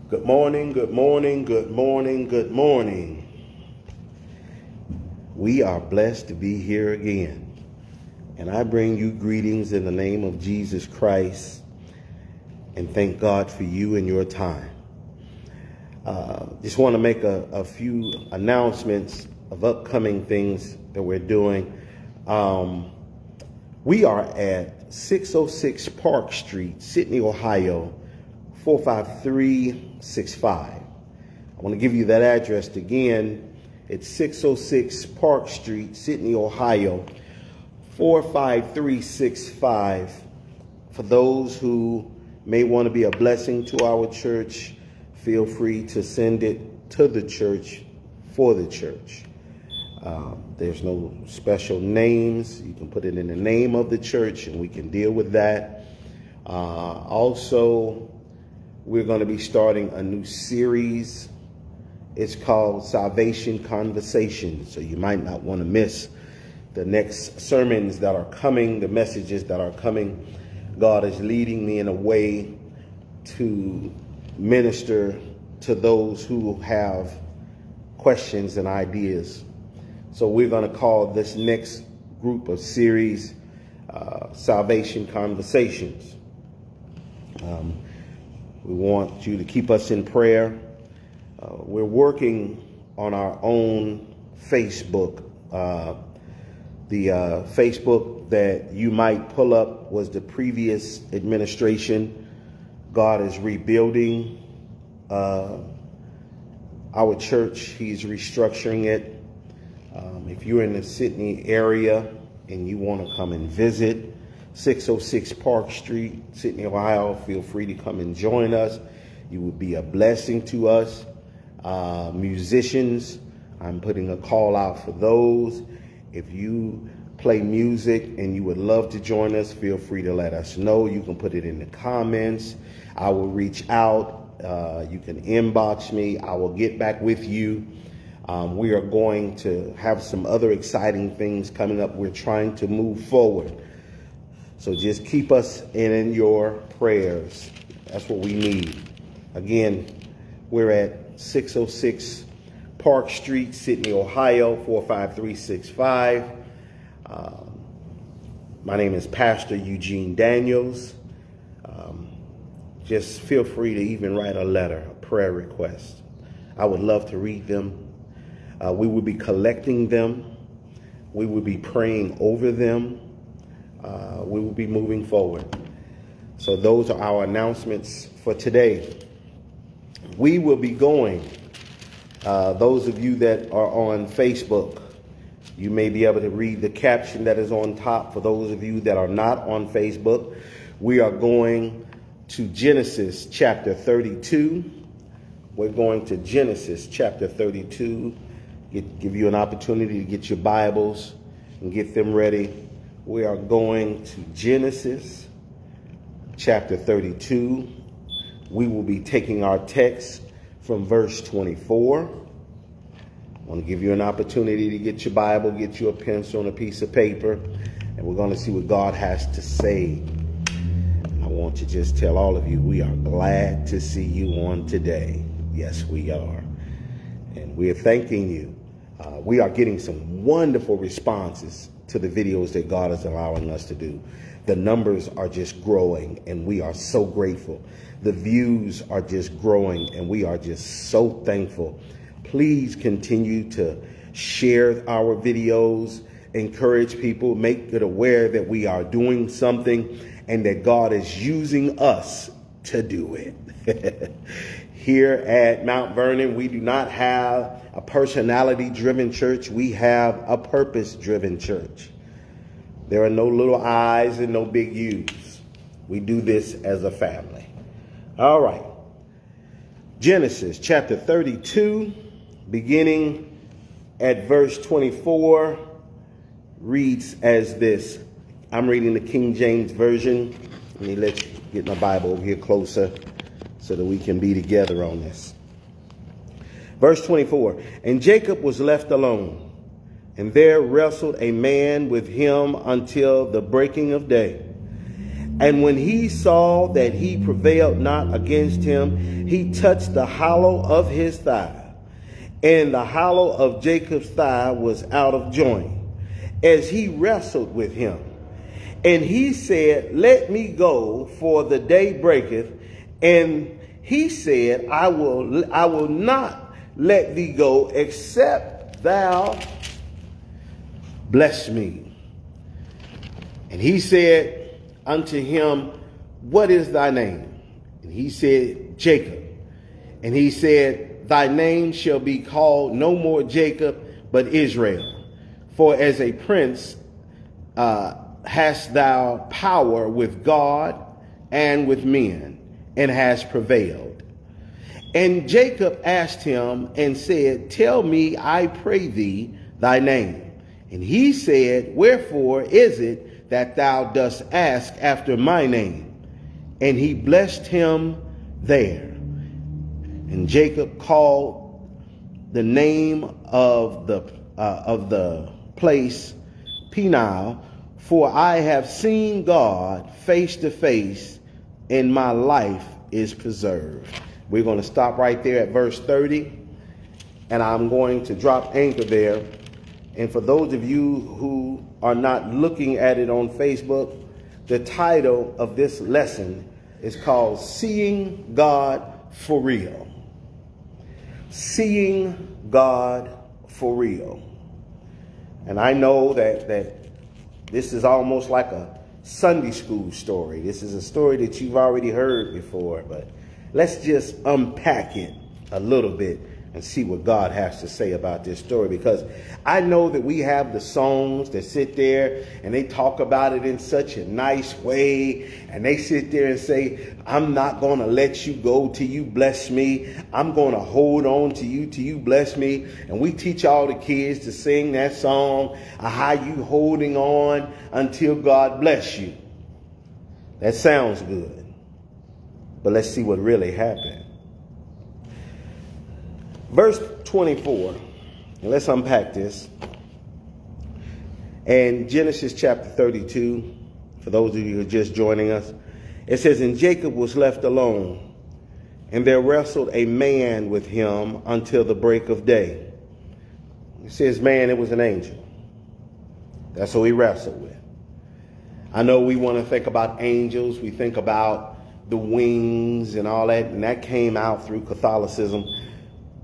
Good morning, good morning, good morning, good morning. We are blessed to be here again. And I bring you greetings in the name of Jesus Christ and thank God for you and your time. Just want to make a few announcements of upcoming things that we're doing. We are at 606 Park Street, Sydney, Ohio, 45365. I want to give you that address again. It's 606 Park Street, Sydney, Ohio, 45365. For those who may want to be a blessing to our church, feel free to send it to the church for the church. There's no special names. You can put it in the name of the church and we can deal with that. Also, we're going to be starting a new series. It's called Salvation Conversations. So you might not want to miss the next sermons that are coming, the messages that are coming. God is leading me in a way to minister to those who have questions and ideas. So we're going to call this next group of series Salvation Conversations. We want you to keep us in prayer. We're working on our own Facebook. The Facebook that you might pull up was the previous administration. God is rebuilding our church. He's restructuring it. If you're in the Sydney area and you want to come and visit 606 Park Street, Sydney, Ohio, feel free to come and join us. You would be a blessing to us. Musicians, I'm putting a call out for those. If you play music and you would love to join us, feel free to let us know. You can put it in the comments. I will reach out. You can inbox me. I will get back with you. We are going to have some other exciting things coming up. We're trying to move forward. So just keep us in your prayers. That's what we need. Again, we're at 606 Park Street, Sydney, Ohio, 45365. My name is Pastor Eugene Daniels. Just feel free to even write a letter, a prayer request. I would love to read them. We will be collecting them. We will be praying over them. We will be moving forward. So those are our announcements for today. We will be going, those of you that are on Facebook, you may be able to read the caption that is on top. For those of you that are not on Facebook, we are going to Genesis chapter 32. We're going to Genesis chapter 32. Give you an opportunity to get your Bibles and get them ready. We are going to Genesis chapter 32. We will be taking our text from verse 24. I want to give you an opportunity to get your Bible, get you a pencil and a piece of paper, and we're going to see what God has to say. I want to just tell all of you, we are glad to see you on today. Yes, we are. And we are thanking you. We are getting some wonderful responses to the videos that God is allowing us to do. The numbers are just growing, and we are so grateful. The views are just growing, and we are just so thankful. Please continue to share our videos, encourage people, make it aware that we are doing something and that God is using us to do it. Here at Mount Vernon, we do not have a personality-driven church. We have a purpose-driven church. There are no little I's and no big U's. We do this as a family. All right. Genesis chapter 32, beginning at verse 24, reads as this. I'm reading the King James Version. Let me get my Bible over here closer so that we can be together on this. Verse 24, and Jacob was left alone, and there wrestled a man with him until the breaking of day. And when he saw that he prevailed not against him, he touched the hollow of his thigh. And the hollow of Jacob's thigh was out of joint, as he wrestled with him. And he said, let me go, for the day breaketh. And he said, I will not let thee go, except thou bless me. And he said unto him, what is thy name? And he said, Jacob. And he said, thy name shall be called no more Jacob, but Israel. For as a prince hast thou power with God and with men, and hast prevailed. And Jacob asked him and said, tell me, I pray thee, thy name. And he said, wherefore is it that thou dost ask after my name? And he blessed him there. And Jacob called the name of the place Peniel, for I have seen God face to face, and my life is preserved. We're going to stop right there at verse 30, and I'm going to drop anchor there. And for those of you who are not looking at it on Facebook, the title of this lesson is called Seeing God for Real. Seeing God for Real. And I know that this is almost like a Sunday school story. This is a story that you've already heard before, but let's just unpack it a little bit and see what God has to say about this story, because I know that we have the songs that sit there and they talk about it in such a nice way, and they sit there and say, I'm not going to let you go till you bless me. I'm going to hold on to you till you bless me. And we teach all the kids to sing that song, how you holding on until God bless you. That sounds good, but let's see what really happened. Verse 24, and let's unpack this. And Genesis chapter 32, for those of you who are just joining us, it says, and Jacob was left alone, and there wrestled a man with him until the break of day. It says, man, it was an angel. That's who he wrestled with. I know we want to think about angels. We think about the wings and all that, and that came out through Catholicism.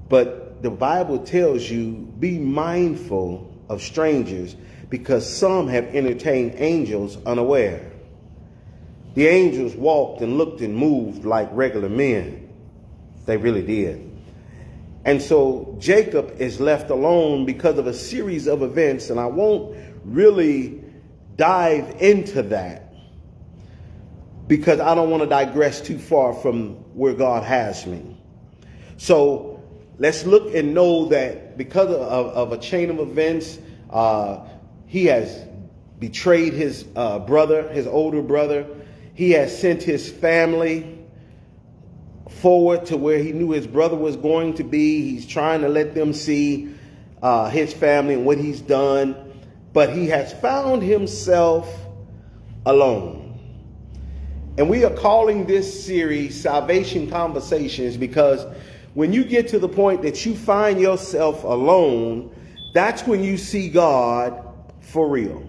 But the Bible tells you, be mindful of strangers, because some have entertained angels unaware. The angels walked and looked and moved like regular men. They really did. And so Jacob is left alone because of a series of events, and I won't really dive into that because I don't want to digress too far from where God has me. So let's look and know that because of a chain of events, he has betrayed his brother, his older brother. He has sent his family forward to where he knew his brother was going to be. He's trying to let them see his family and what he's done. But he has found himself alone. And we are calling this series Salvation Conversations, because when you get to the point that you find yourself alone, that's when you see God for real.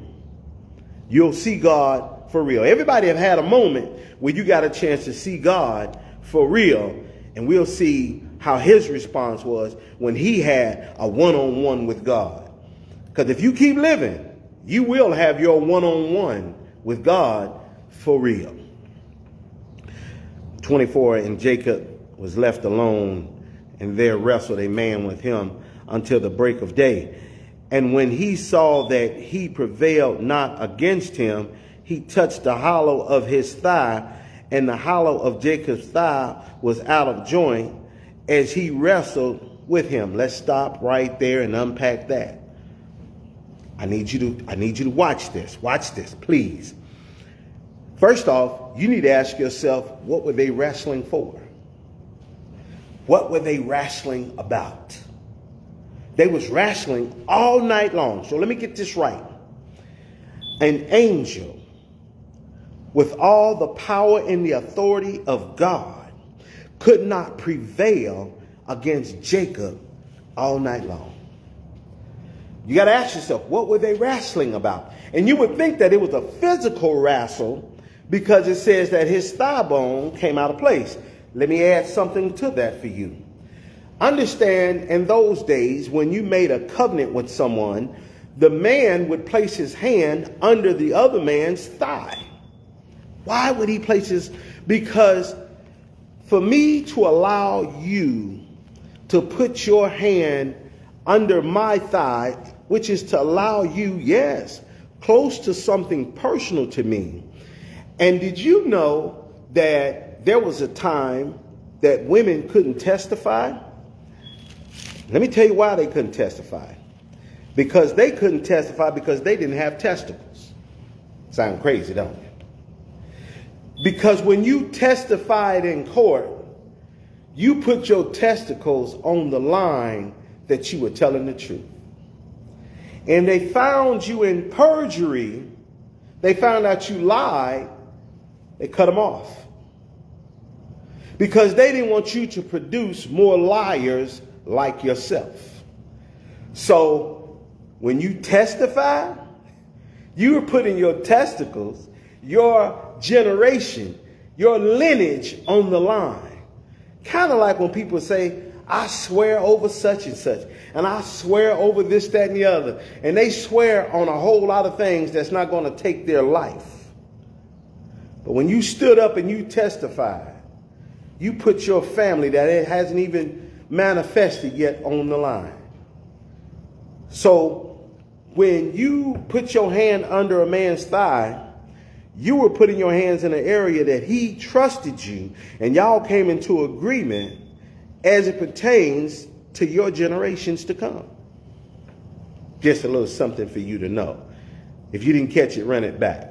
You'll see God for real. Everybody have had a moment where you got a chance to see God for real, and we'll see how his response was when he had a one-on-one with God. Because if you keep living, you will have your one-on-one with God for real. 24, and Jacob was left alone, and there wrestled a man with him until the break of day. And when he saw that he prevailed not against him, he touched the hollow of his thigh, and the hollow of Jacob's thigh was out of joint, as he wrestled with him. Let's stop right there and unpack that. I need you to watch this. Watch this, please. First off, you need to ask yourself, what were they wrestling for? What were they wrestling about? They was wrestling all night long. So let me get this right. An angel with all the power and the authority of God, could not prevail against Jacob all night long. You got to ask yourself, what were they wrestling about? And you would think that it was a physical wrestle because it says that his thigh bone came out of place. Let me add something to that for you. Understand, in those days, when you made a covenant with someone, the man would place his hand under the other man's thigh. Why would he place his? Because for me to allow you to put your hand under my thigh, which is to allow you, yes, close to something personal to me. And did you know that there was a time that women couldn't testify? Let me tell you why they couldn't testify. Because they couldn't testify because they didn't have testicles. Sound crazy, don't it? Because when you testified in court, you put your testicles on the line that you were telling the truth. And they found you in perjury. They found out you lied. They cut them off. Because they didn't want you to produce more liars like yourself. So when you testify, you are putting your testicles, your generation, your lineage on the line. Kind of like when people say, I swear over such and such, and I swear over this, that, and the other. And they swear on a whole lot of things that's not going to take their life. But when you stood up and you testified, you put your family that it hasn't even manifested yet on the line. So when you put your hand under a man's thigh, you were putting your hands in an area that he trusted you, and y'all came into agreement as it pertains to your generations to come. Just a little something for you to know. If you didn't catch it, run it back.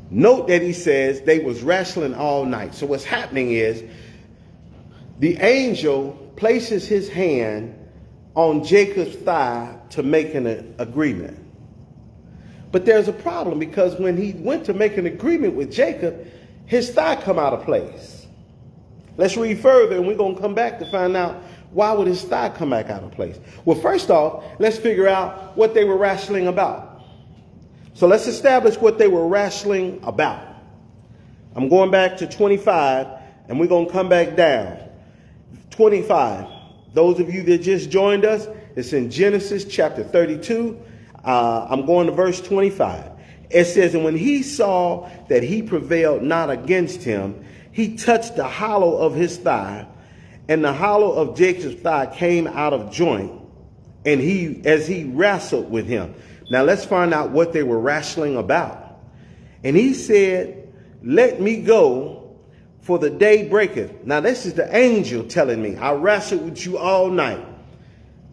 Note that he says they was wrestling all night. So what's happening is the angel places his hand on Jacob's thigh to make an agreement. But there's a problem, because when he went to make an agreement with Jacob, his thigh come out of place. Let's read further, and we're going to come back to find out why would his thigh come back out of place. Well, first off, let's figure out what they were wrestling about. So let's establish what they were wrestling about. I'm going back to 25, and we're going to come back down. 25. Those of you that just joined us, it's in Genesis chapter 32. I'm going to verse 25. It says, and when he saw that he prevailed not against him, he touched the hollow of his thigh, and the hollow of Jacob's thigh came out of joint, and as he wrestled with him. Now let's find out what they were wrestling about. And he said, let me go, for the day breaketh. Now this is the angel telling me, I wrestled with you all night.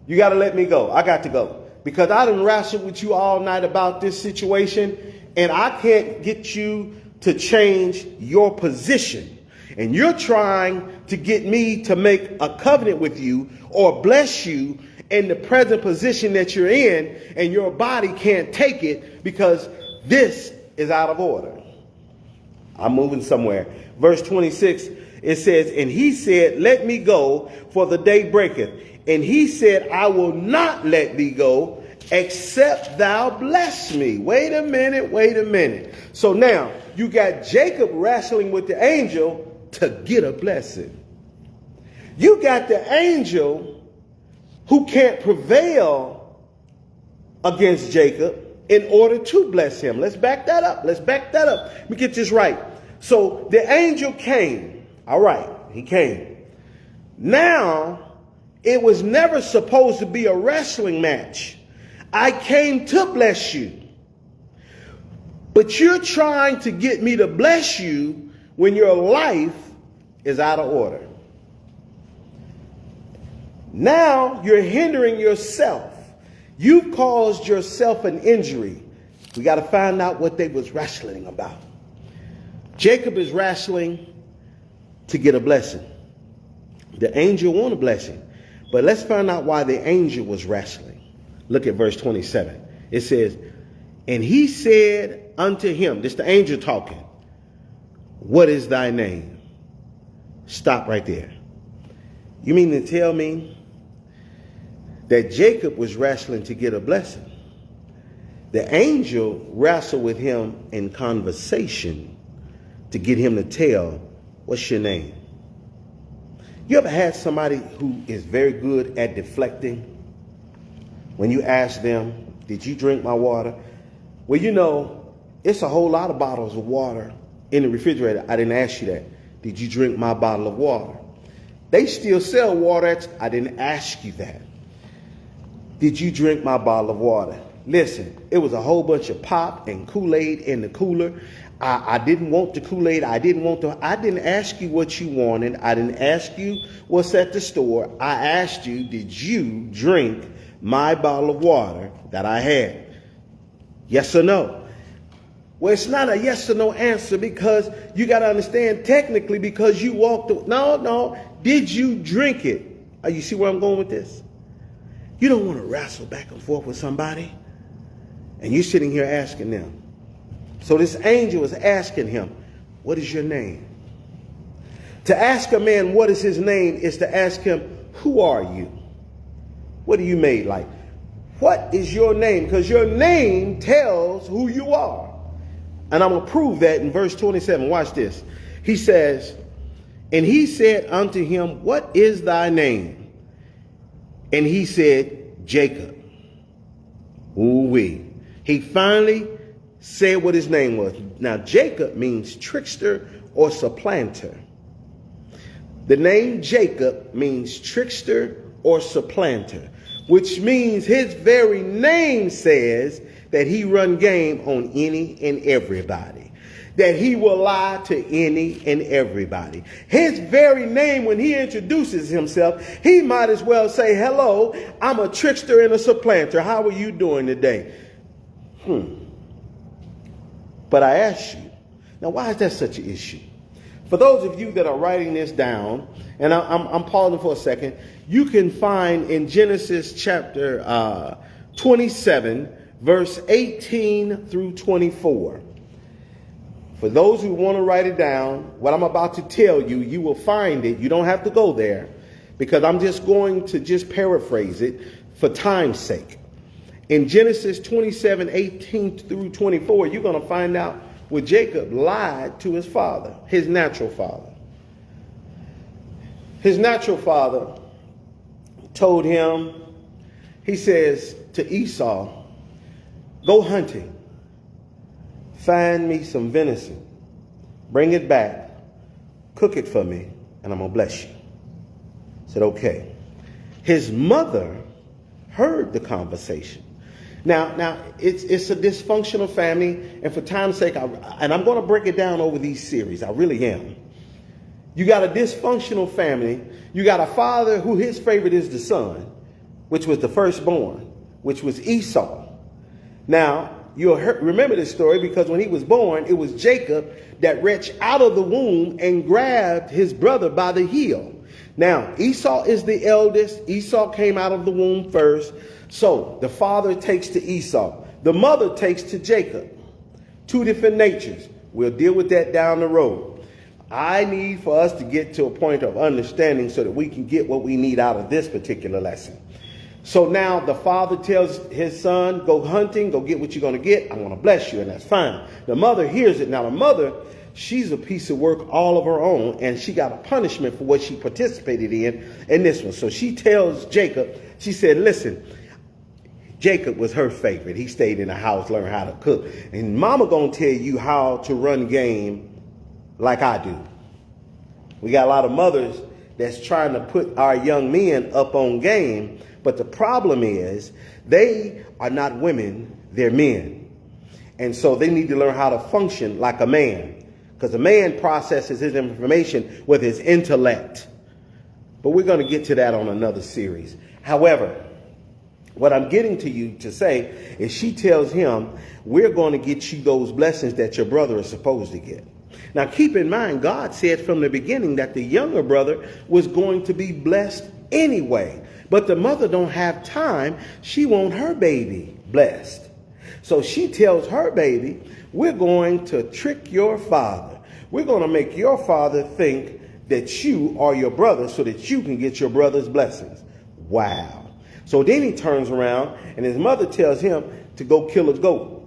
You got to let me go. I got to go. Because I done wrestled with you all night about this situation, and I can't get you to change your position. And you're trying to get me to make a covenant with you or bless you in the present position that you're in, and your body can't take it because this is out of order. I'm moving somewhere. Verse 26, it says, and he said, let me go, for the day breaketh. And he said, I will not let thee go, except thou bless me. Wait a minute. So now you got Jacob wrestling with the angel to get a blessing. You got the angel who can't prevail against Jacob in order to bless him. Let's back that up. Let me get this right. So the angel came. All right, he came. Now, it was never supposed to be a wrestling match. I came to bless you. But you're trying to get me to bless you when your life is out of order. Now you're hindering yourself. You've caused yourself an injury. We got to find out what they was wrestling about. Jacob is wrestling to get a blessing. The angel want a blessing. But let's find out why the angel was wrestling. Look at verse 27. It says, and he said, unto him, this the angel talking, what is thy name? Stop right there. You mean to tell me that Jacob was wrestling to get a blessing? The angel wrestled with him in conversation to get him to tell, what's your name? You ever had somebody who is very good at deflecting? When you ask them, did you drink my water? Well, you know, it's a whole lot of bottles of water in the refrigerator. I didn't ask you that. Did you drink my bottle of water? They still sell water. I didn't ask you that. Did you drink my bottle of water? Listen, it was a whole bunch of pop and Kool-Aid in the cooler. I didn't want the Kool-Aid. I didn't ask you what you wanted. I didn't ask you what's at the store. I asked you, did you drink my bottle of water that I had? Yes or no? Well, it's not a yes or no answer, because you got to understand, technically, because you walked away. No. Did you drink it? You see where I'm going with this? You don't want to wrestle back and forth with somebody, and you're sitting here asking them. So this angel is asking him, what is your name? To ask a man what is his name is to ask him, who are you? What are you made like? What is your name? Because your name tells who you are. And I'm going to prove that in verse 27. Watch this. He says, and he said unto him, what is thy name? And he said, Jacob. Ooh-wee. He finally said what his name was. Now, Jacob means trickster or supplanter. The name Jacob means trickster or supplanter, which means his very name says that he run game on any and everybody, that he will lie to any and everybody. His very name, when he introduces himself, he might as well say, hello, I'm a trickster and a supplanter. How are you doing today? But I ask you, now why is that such an issue? For those of you that are writing this down, and I'm pausing for a second, you can find in Genesis chapter 27, verse 18 through 24. For those who want to write it down, what I'm about to tell you, you will find it. You don't have to go there, because I'm just going to just paraphrase it for time's sake. In Genesis 27, 18 through 24, you're going to find out where Jacob lied to his father, his natural father. His natural father told him, he says to Esau, go hunting, find me some venison, bring it back, cook it for me, and I'm going to bless you. I said, okay. His mother heard the conversation. Now, it's a dysfunctional family, and for time's sake, and I'm going to break it down over these series. I really am. You got a dysfunctional family. You got a father who his favorite is the son, which was the firstborn, which was Esau. Now, you'll remember this story, because when he was born, it was Jacob that reached out of the womb and grabbed his brother by the heel. Now, Esau is the eldest. Esau came out of the womb first. So the father takes to Esau. The mother takes to Jacob. Two different natures. We'll deal with that down the road. I need for us to get to a point of understanding so that we can get what we need out of this particular lesson. So now the father tells his son, go hunting, go get what you're going to get. I want to bless you, and that's fine. The mother hears it. Now the mother, she's a piece of work all of her own, and she got a punishment for what she participated in this one. So she tells Jacob, she said, listen, Jacob was her favorite. He stayed in the house, learned how to cook. And mama gonna tell you how to run game like I do. We got a lot of mothers that's trying to put our young men up on game. But the problem is they are not women, they're men. And so they need to learn how to function like a man. Because a man processes his information with his intellect. But we're going to get to that on another series. However, what I'm getting to you to say is she tells him, we're going to get you those blessings that your brother is supposed to get. Now, keep in mind, God said from the beginning that the younger brother was going to be blessed anyway. But the mother don't have time. She wants her baby blessed. So she tells her baby, we're going to trick your father. We're going to make your father think that you are your brother so that you can get your brother's blessings. Wow. So then he turns around and his mother tells him to go kill a goat.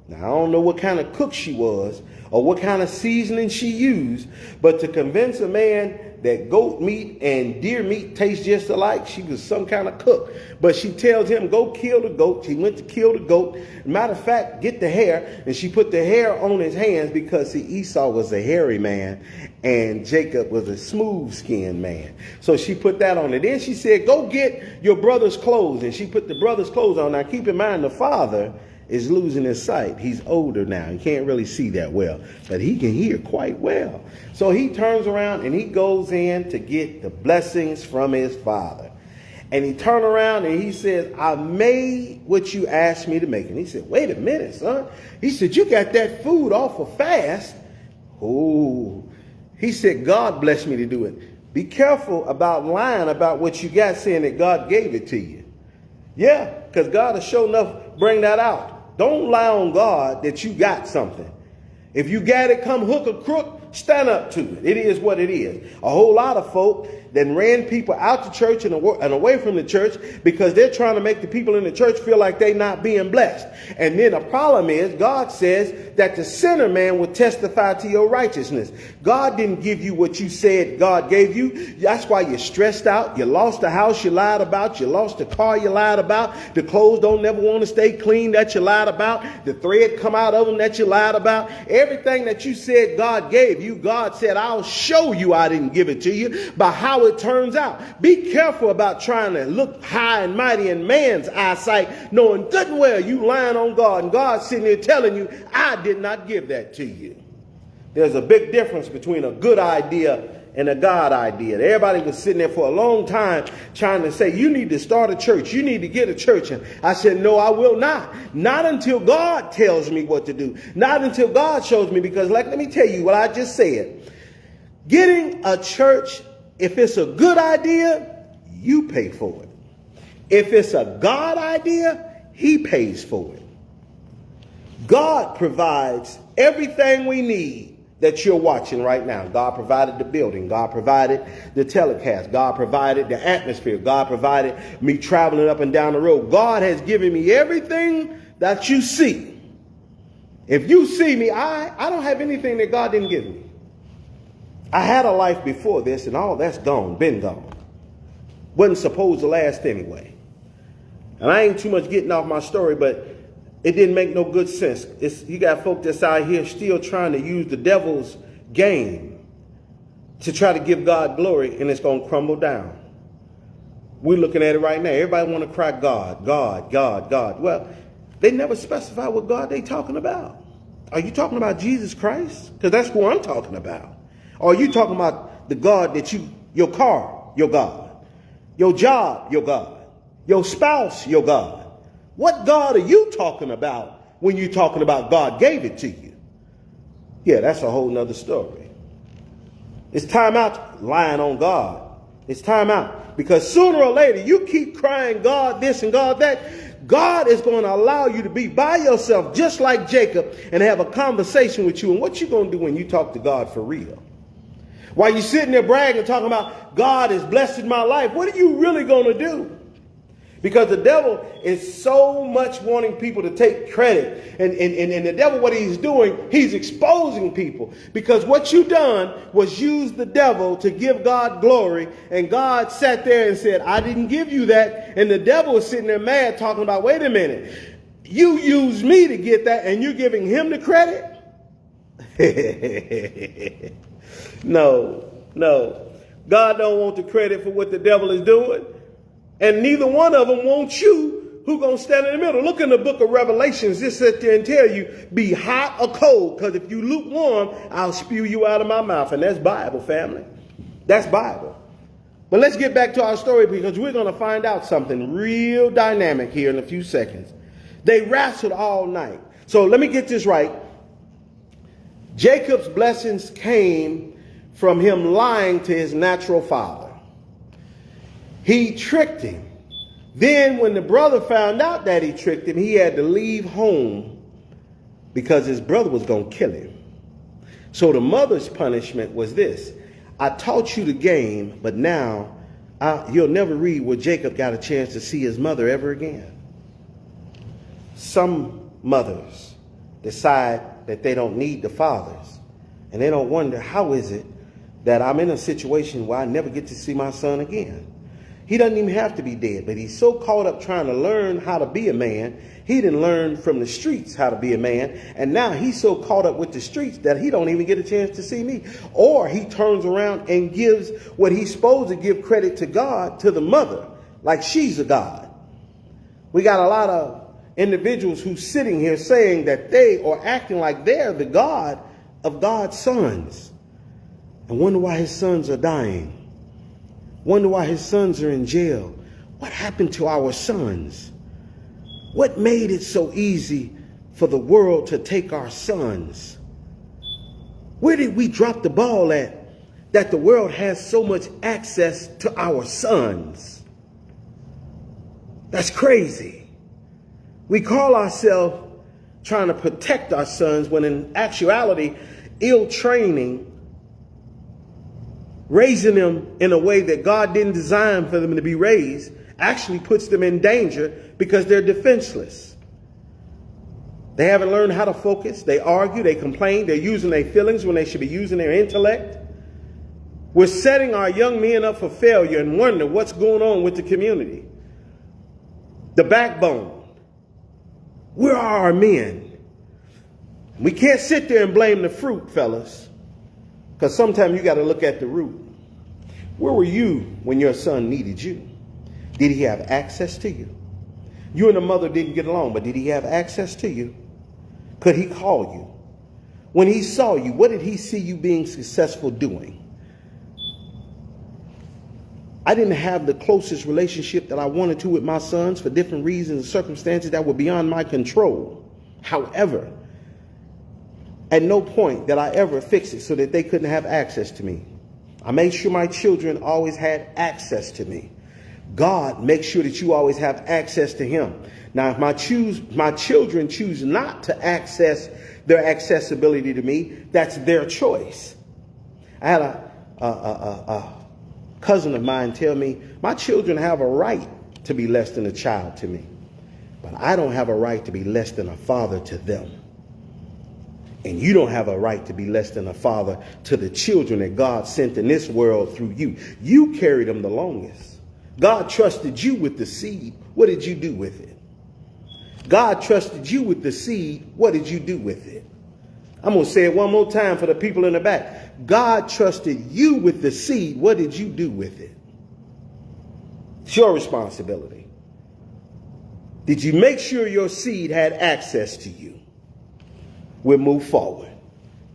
Now, I don't know what kind of cook she was or what kind of seasoning she used, but to convince a man that goat meat and deer meat taste just alike, she was some kind of cook. But she tells him, go kill the goat. She went to kill the goat. Matter of fact, get the hair. And she put the hair on his hands because, see, Esau was a hairy man and Jacob was a smooth-skinned man. So she put that on it. Then she said, go get your brother's clothes. And she put the brother's clothes on. Now, keep in mind, the father is losing his sight. He's older now. He can't really see that well, but he can hear quite well. So he turns around and he goes in to get the blessings from his father. And he turned around and he says, I made what you asked me to make. And he said, wait a minute, son. He said, you got that food off of fast. Oh, he said, God blessed me to do it. Be careful about lying about what you got, saying that God gave it to you. Yeah, because God will sure enough bring that out. Don't lie on God that you got something. If you got it, come hook or crook, stand up to it. It is what it is. A whole lot of folk then ran people out the church and away from the church because they're trying to make the people in the church feel like they're not being blessed. And then the problem is God says that the sinner man will testify to your righteousness. God didn't give you what you said God gave you. That's why you're stressed out. You lost the house you lied about. You lost the car you lied about. The clothes don't never want to stay clean that you lied about. The thread come out of them that you lied about. Everything that you said God gave you, God said, I'll show you I didn't give it to you by how it turns out. Be careful about trying to look high and mighty in man's eyesight, knowing good and well you lying on God and God sitting there telling you, I did not give that to you. There's a big difference between a good idea and a God idea. Everybody was sitting there for a long time trying to say, you need to start a church. You need to get a church. And I said, no, I will not. Not until God tells me what to do. Not until God shows me, because let me tell you what I just said. Getting a church, if it's a good idea, you pay for it. If it's a God idea, he pays for it. God provides everything we need that you're watching right now. God provided the building. God provided the telecast. God provided the atmosphere. God provided me traveling up and down the road. God has given me everything that you see. If you see me, I don't have anything that God didn't give me. I had a life before this and all that's gone, been gone. Wasn't supposed to last anyway. And I ain't too much getting off my story, but it didn't make no good sense. You got folk that's out here still trying to use the devil's game to try to give God glory, and it's going to crumble down. We're looking at it right now. Everybody want to cry God, God, God, God. Well, they never specify what God they talking about. Are you talking about Jesus Christ? Because that's who I'm talking about. Or are you talking about the God that your car, your God, your job, your God, your spouse, your God? What God are you talking about when you're talking about God gave it to you? Yeah, that's a whole nother story. It's time out lying on God. It's time out. Because sooner or later, you keep crying God this and God that, God is going to allow you to be by yourself just like Jacob and have a conversation with you. And what you going to do when you talk to God for real? While you're sitting there bragging, talking about God has blessed my life, what are you really going to do? Because the devil is so much wanting people to take credit. And the devil, what he's doing, he's exposing people. Because what you done was use the devil to give God glory. And God sat there and said, I didn't give you that. And the devil was sitting there mad talking about, wait a minute. You used me to get that and you're giving him the credit? No. God don't want the credit for what the devil is doing. And neither one of them wants you who going to stand in the middle. Look in the book of Revelations. Just sit there and tell you, be hot or cold. Because if you lukewarm, I'll spew you out of my mouth. And that's Bible, family. That's Bible. But let's get back to our story, because we're going to find out something real dynamic here in a few seconds. They wrestled all night. So let me get this right. Jacob's blessings came from him lying to his natural father. He tricked him. Then when the brother found out that he tricked him, he had to leave home because his brother was going to kill him. So the mother's punishment was this: I taught you the game, but now you'll never read where Jacob got a chance to see his mother ever again. Some mothers decide that they don't need the fathers, and they don't wonder, how is it that I'm in a situation where I never get to see my son again? He doesn't even have to be dead, but he's so caught up trying to learn how to be a man. He didn't learn from the streets how to be a man. And now he's so caught up with the streets that he don't even get a chance to see me. Or he turns around and gives what he's supposed to give credit to God to the mother, like she's a God. We got a lot of individuals who's sitting here saying that they are acting like they're the God of God's sons, and wonder why his sons are dying. Wonder why his sons are in jail. What happened to our sons? What made it so easy for the world to take our sons? Where did we drop the ball at that the world has so much access to our sons? That's crazy. We call ourselves trying to protect our sons when in actuality, ill training, raising them in a way that God didn't design for them to be raised, actually puts them in danger because they're defenseless. They haven't learned how to focus. They argue, they complain, they're using their feelings when they should be using their intellect. We're setting our young men up for failure and wonder what's going on with the community. The backbone. Where are our men? We can't sit there and blame the fruit, fellas. Because sometimes you got to look at the root. Where were you when your son needed you? Did he have access to you? You and the mother didn't get along, but did he have access to you? Could he call you? When he saw you, what did he see you being successful doing? I didn't have the closest relationship that I wanted to with my sons for different reasons and circumstances that were beyond my control. However, at no point did I ever fix it so that they couldn't have access to me. I made sure my children always had access to me. God makes sure that you always have access to him. Now, if my children choose not to access their accessibility to me, that's their choice. I had a cousin of mine tell me, my children have a right to be less than a child to me, but I don't have a right to be less than a father to them. And you don't have a right to be less than a father to the children that God sent in this world through you. You carried them the longest. God trusted you with the seed. What did you do with it? God trusted you with the seed. What did you do with it? I'm going to say it one more time for the people in the back. God trusted you with the seed. What did you do with it? It's your responsibility. Did you make sure your seed had access to you? We'll move forward.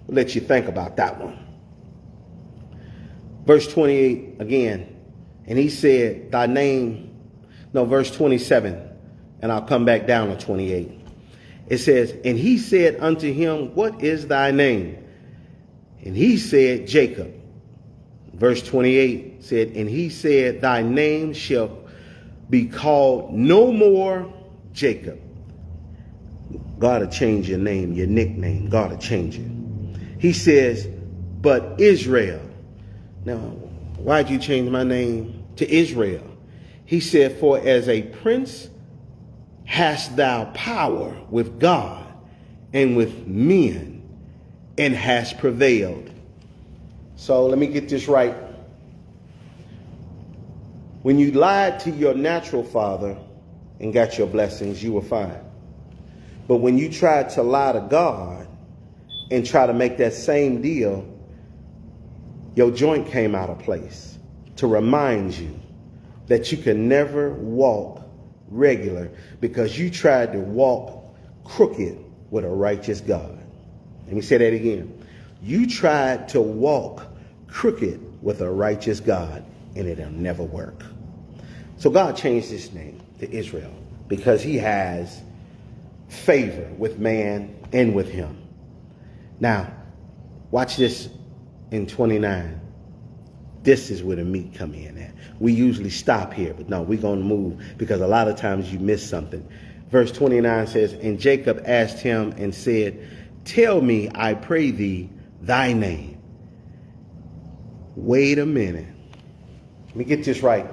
We'll let you think about that one. Verse 28 again. And he said, thy name, no, verse 27. And I'll come back down to 28. It says, and he said unto him, what is thy name? And he said, Jacob. Verse 28 said, and he said, thy name shall be called no more Jacob. God will change your name, your nickname. God will change it. He says, but Israel. Now, why'd you change my name to Israel? He said, for as a prince hast thou power with God and with men, and hast prevailed. So let me get this right. When you lied to your natural father and got your blessings, you were fine. But when you tried to lie to God and try to make that same deal, your joint came out of place to remind you that you can never walk regular because you tried to walk crooked with a righteous God. Let me say that again. You tried to walk crooked with a righteous God, and it'll never work. So God changed his name to Israel because he has favor with man and with him. Now, watch this in 29. This is where the meat come in at. We usually stop here, but no, we're going to move because a lot of times you miss something. Verse 29 says, and Jacob asked him and said, tell me, I pray thee, thy name. Wait a minute. Let me get this right.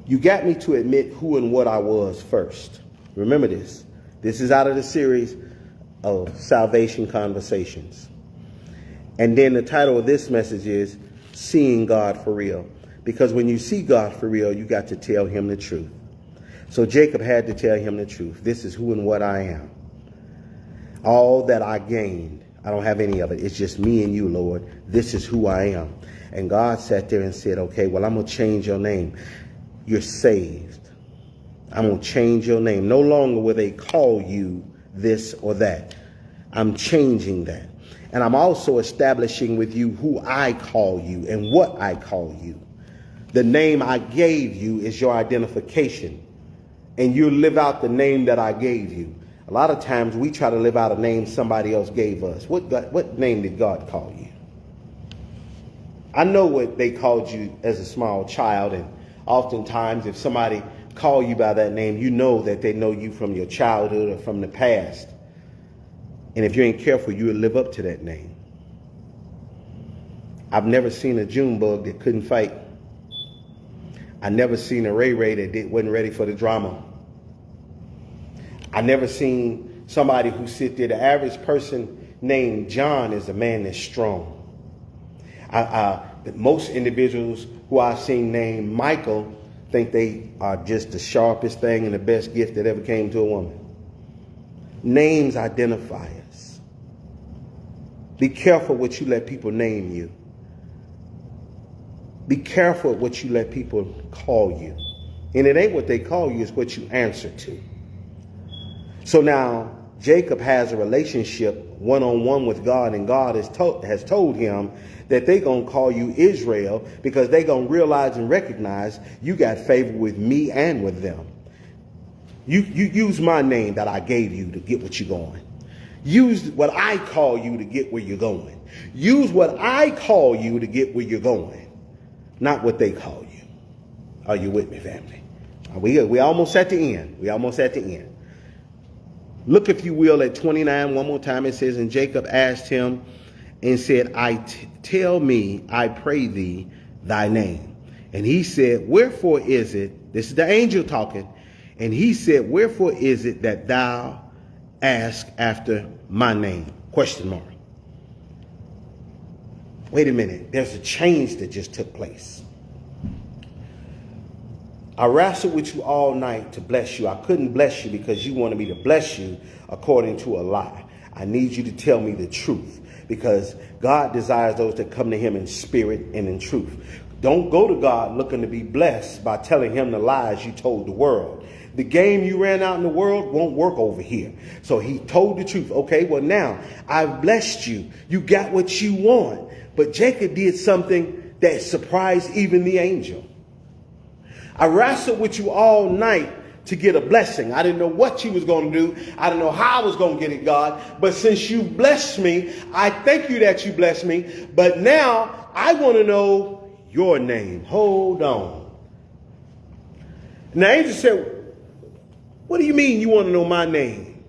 You got me to admit who and what I was first. Remember this. This is out of the series of Salvation Conversations. And then the title of this message is Seeing God for Real. Because when you see God for real, you got to tell him the truth. So Jacob had to tell him the truth. This is who and what I am. All that I gained, I don't have any of it. It's just me and you, Lord. This is who I am. And God sat there and said, okay, well, I'm going to change your name. You're saved. I'm going to change your name. No longer will they call you this or that. I'm changing that. And I'm also establishing with you who I call you and what I call you. The name I gave you is your identification. And you live out the name that I gave you. A lot of times we try to live out a name somebody else gave us. What name did God call you? I know what they called you as a small child. And oftentimes if somebody call you by that name, you know that they know you from your childhood or from the past. And if you ain't careful, you will live up to that name. I've never seen a June bug that couldn't fight. I never seen a Ray Ray that wasn't ready for the drama. I never seen somebody who sit there. The average person named John is a man that's strong. Most individuals who I've seen named Michael think they are just the sharpest thing and the best gift that ever came to a woman. Names identify us. Be careful what you let people name you. Be careful what you let people call you. And it ain't what they call you, it's what you answer to. So now Jacob has a relationship one-on-one with God, and God has told him that they're going to call you Israel because they're going to realize and recognize you got favor with me and with them. You use my name that I gave you to get what you're going. Use what I call you to get where you're going. Use what I call you to get where you're going, not what they call you. Are you with me, family? We almost at the end. We almost at the end. Look, if you will, at 29 one more time. It says, and Jacob asked him and said, tell me, I pray thee, thy name. And he said, wherefore is it, this is the angel talking, and he said, wherefore is it that thou ask after my name? Question mark. Wait a minute. There's a change that just took place. I wrestled with you all night to bless you. I couldn't bless you because you wanted me to bless you according to a lie. I need you to tell me the truth because God desires those that come to him in spirit and in truth. Don't go to God looking to be blessed by telling him the lies you told the world. The game you ran out in the world won't work over here. So he told the truth. Okay, well now I've blessed you. You got what you want. But Jacob did something that surprised even the angel. I wrestled with you all night to get a blessing. I didn't know what you was going to do. I didn't know how I was going to get it, God. But since you blessed me, I thank you that you blessed me. But now I want to know your name. Hold on. And the angel said, what do you mean you want to know my name?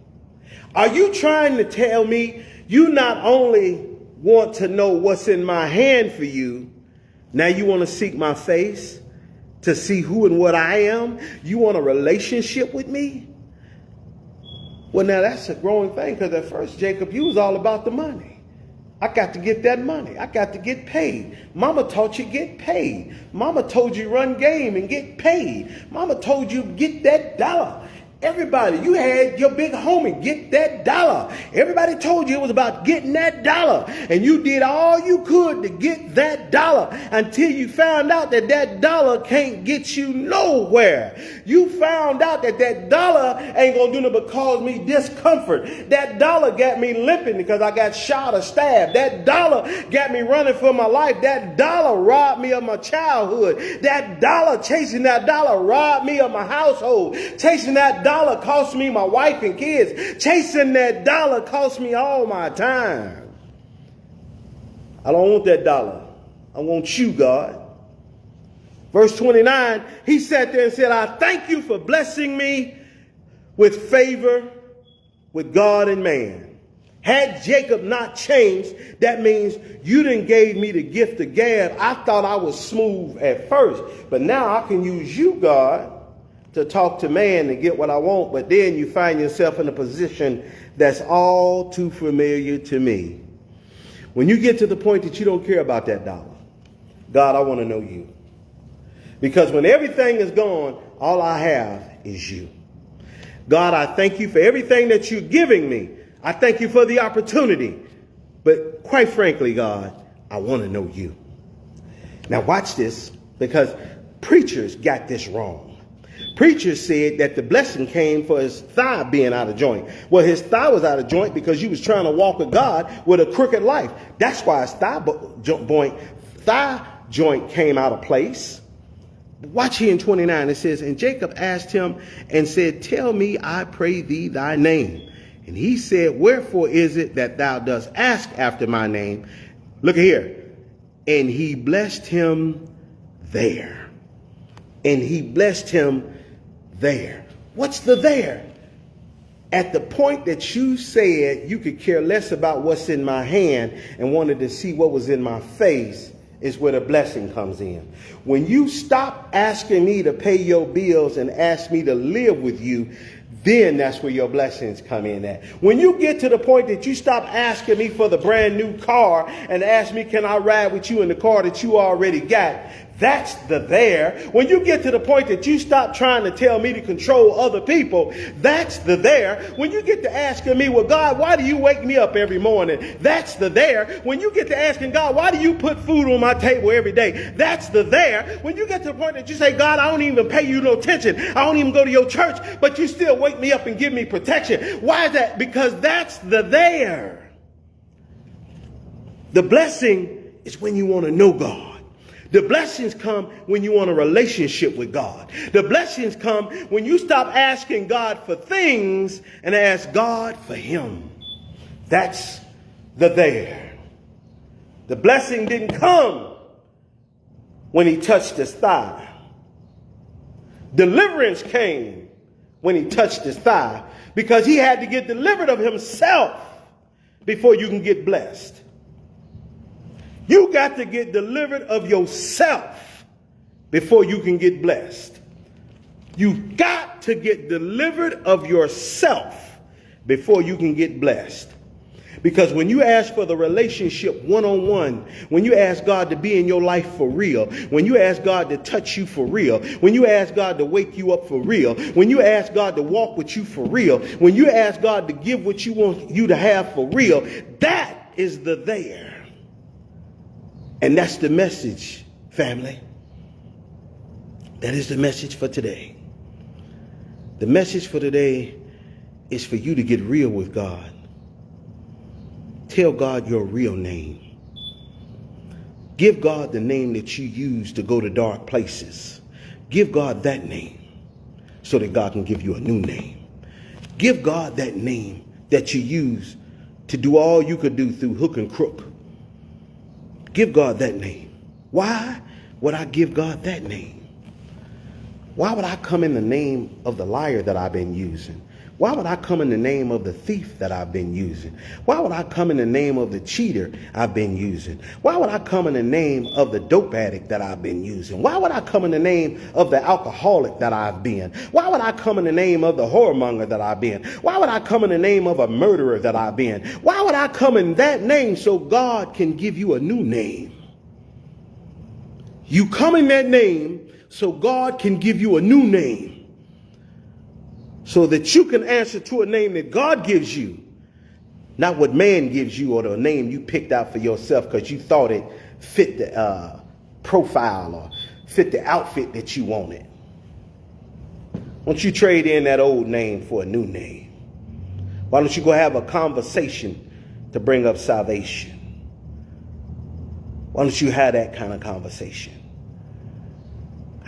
Are you trying to tell me you not only want to know what's in my hand for you, now you want to seek my face to see who and what I am? You want a relationship with me? Well, now that's a growing thing because at first, Jacob, you was all about the money. I got to get that money. I got to get paid. Mama taught you get paid. Mama told you run game and get paid. Mama told you get that dollar. Everybody, you had your big homie get that dollar. Everybody told you it was about getting that dollar. And you did all you could to get that dollar until you found out that that dollar can't get you nowhere. You found out that that dollar ain't going to do nothing but cause me discomfort. That dollar got me limping because I got shot or stabbed. That dollar got me running for my life. That dollar robbed me of my childhood. That dollar, chasing that dollar, robbed me of my household. Chasing that dollar cost me my wife and kids. Chasing that dollar cost me all my time. I don't want that dollar. I want you, God. Verse 29, he sat there and said, I thank you for blessing me with favor with God and man. Had Jacob not changed, that means you didn't gave me the gift of gab. I thought I was smooth at first, but now I can use you, God, to talk to man and get what I want. But then you find yourself in a position that's all too familiar to me. When you get to the point that you don't care about that dollar, God, I want to know you. Because when everything is gone, all I have is you. God, I thank you for everything that you're giving me. I thank you for the opportunity. But quite frankly, God, I want to know you. Now watch this, because preachers got this wrong. Preachers said that the blessing came for his thigh being out of joint. Well, his thigh was out of joint because you was trying to walk with God with a crooked life. That's why his thigh joint came out of place. Watch here in 29, it says, and Jacob asked him and said, tell me, I pray thee, thy name. And he said, wherefore is it that thou dost ask after my name? Look here. And he blessed him there. And he blessed him there. What's the there? At the point that you said you could care less about what's in my hand and wanted to see what was in my face, is where the blessing comes in. When you stop asking me to pay your bills and ask me to live with you, then that's where your blessings come in at. When you get to the point that you stop asking me for the brand new car and ask me, can I ride with you in the car that you already got? That's the there. When you get to the point that you stop trying to tell me to control other people, that's the there. When you get to asking me, well, God, why do you wake me up every morning? That's the there. When you get to asking God, why do you put food on my table every day? That's the there. When you get to the point that you say, God, I don't even pay you no attention. I don't even go to your church, but you still wake me up and give me protection. Why is that? Because that's the there. The blessing is when you want to know God. The blessings come when you want a relationship with God. The blessings come when you stop asking God for things and ask God for him. That's the there. The blessing didn't come when he touched his thigh. Deliverance came when he touched his thigh, because he had to get delivered of himself before you can get blessed. You got to get delivered of yourself before you can get blessed. You got to get delivered of yourself before you can get blessed. Because when you ask for the relationship one-on-one, when you ask God to be in your life for real, when you ask God to touch you for real, when you ask God to wake you up for real, when you ask God to walk with you for real, when you ask God to give what you want you to have for real, that is the there. And that's the message, family. That is the message for today. The message for today is for you to get real with God. Tell God your real name. Give God the name that you use to go to dark places. Give God that name so that God can give you a new name. Give God that name that you use to do all you could do through hook and crook. Give God that name. Why would I give God that name? Why would I come in the name of the liar that I've been using? Why would I come in the name of the thief that I've been using? Why would I come in the name of the cheater I've been using? Why would I come in the name of the dope addict that I've been using? Why would I come in the name of the alcoholic that I've been? Why would I come in the name of the whoremonger that I've been? Why would I come in the name of a murderer that I've been? Why would I come in that name so God can give you a new name? You come in that name so God can give you a new name, so that you can answer to a name that God gives you, not what man gives you or the name you picked out for yourself because you thought it fit the profile or fit the outfit that you wanted. Why don't you trade in that old name for a new name? Why don't you go have a conversation to bring up salvation? Why don't you have that kind of conversation?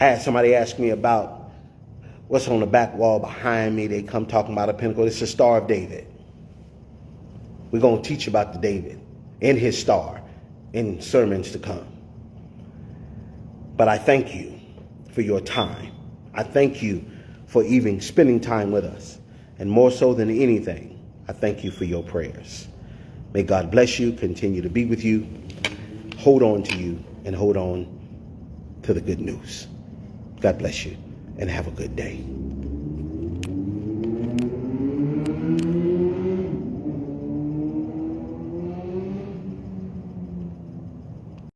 I had somebody ask me about what's on the back wall behind me. They come talking about a pinnacle. It's the Star of David. We're going to teach about the David and his star in sermons to come. But I thank you for your time. I thank you for even spending time with us. And more so than anything, I thank you for your prayers. May God bless you, continue to be with you, hold on to you, and hold on to the good news. God bless you, and have a good day.